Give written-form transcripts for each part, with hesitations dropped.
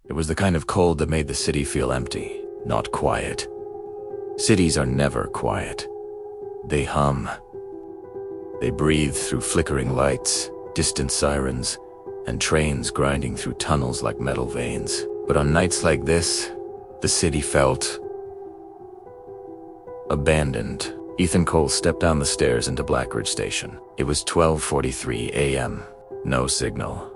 It was the kind of cold that made the city feel empty, not quiet. Cities are never quiet. They hum. They breathe through flickering lights, distant sirens, and trains grinding through tunnels like metal veins. But on nights like this, the city felt abandoned. Ethan Cole stepped down the stairs into Blackridge Station. It was 12:43 a.m. No signal.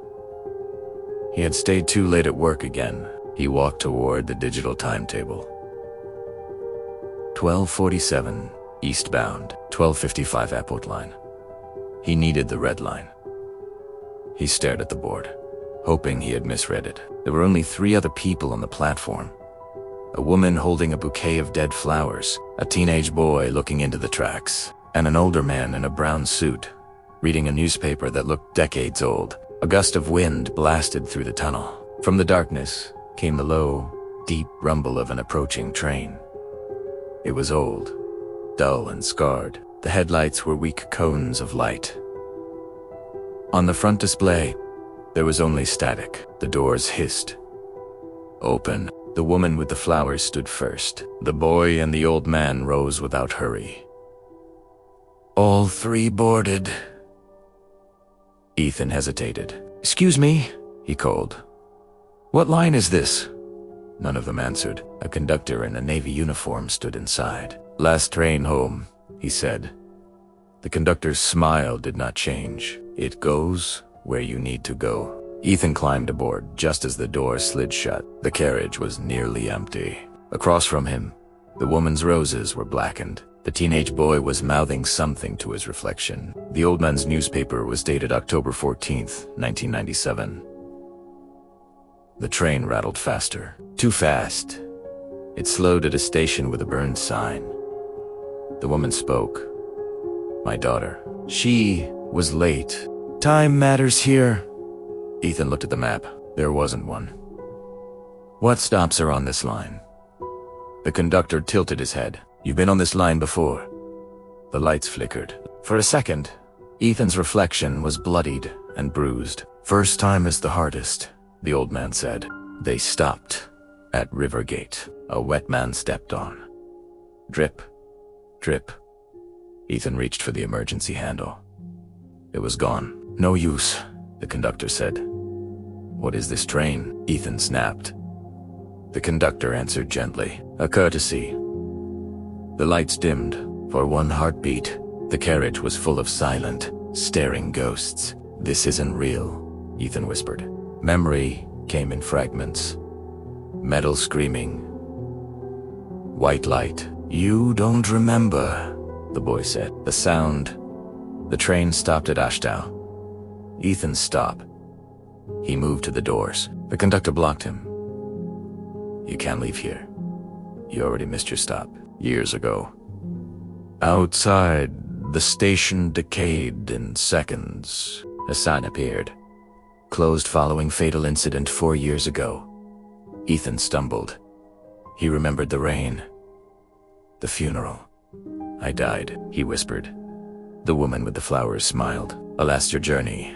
He had stayed too late at work again. He walked toward the digital timetable. 12:47 eastbound, 12:55 airport line. He needed the red line. He stared at the board, hoping he had misread it. There were only 3 other people on the platform. A woman holding a bouquet of dead flowers, a teenage boy looking into the tracks, and an older man in a brown suit, reading a newspaper that looked decades old. A gust of wind blasted through the tunnel. From the darkness came the low, deep rumble of an approaching train. It was old, dull and scarred. The headlights were weak cones of light. On the front display, there was only static. The doors hissed. Open. The woman with the flowers stood first. The boy and the old man rose without hurry. All 3 boarded. Ethan hesitated. "Excuse me," he called. "What line is this?" None of them answered. A conductor in a navy uniform stood inside. "Last train home," he said. The conductor's smile did not change. "It goes where you need to go." Ethan climbed aboard just as the door slid shut. The carriage was nearly empty. Across from him, the woman's roses were blackened. The teenage boy was mouthing something to his reflection. The old man's newspaper was dated October 14th, 1997. The train rattled faster. Too fast. It slowed at a station with a burned sign. The woman spoke. "My daughter. She was late. Time matters here." Ethan looked at the map. There wasn't one. "What stops are on this line?" The conductor tilted his head. "You've been on this line before." The lights flickered. For a second, Ethan's reflection was bloodied and bruised. "First time is the hardest," the old man said. They stopped at Rivergate. A wet man stepped on. Drip, drip. Ethan reached for the emergency handle. It was gone. "No use," the conductor said. "What is this train?" Ethan snapped. The conductor answered gently. "A courtesy." The lights dimmed. For one heartbeat, the carriage was full of silent, staring ghosts. "This isn't real," Ethan whispered. Memory came in fragments. Metal screaming. White light. "You don't remember," the boy said. The sound. The train stopped at Ashdown. Ethan's stop. He moved to the doors. The conductor blocked him. "You can't leave here. You already missed your stop years ago." Outside, the station decayed in seconds. A sign appeared. "Closed following fatal incident 4 years ago." Ethan stumbled. He remembered the rain. The funeral. "I died," he whispered. The woman with the flowers smiled. "Alas, your journey."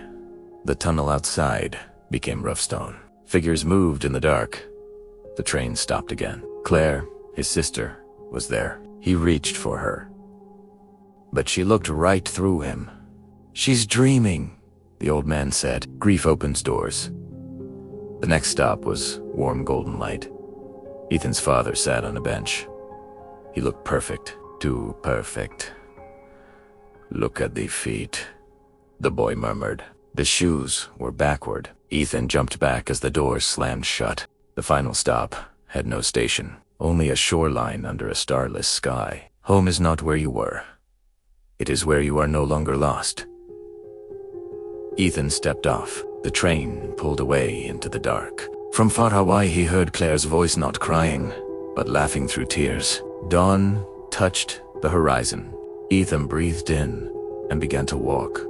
The tunnel outside became rough stone. Figures moved in the dark. The train stopped again. Claire, his sister, was there. He reached for her. But she looked right through him. "She's dreaming," the old man said. Grief opens doors. The next stop was warm golden light. Ethan's father sat on a bench. He looked perfect. Too perfect. "Look at the feet," the boy murmured. The shoes were backward. Ethan jumped back as the doors slammed shut. The final stop had no station, only a shoreline under a starless sky. Home is not where you were. It is where you are no longer lost. Ethan stepped off. The train pulled away into the dark. From far away he heard Claire's voice, not crying, but laughing through tears. Dawn touched the horizon. Ethan breathed in and began to walk.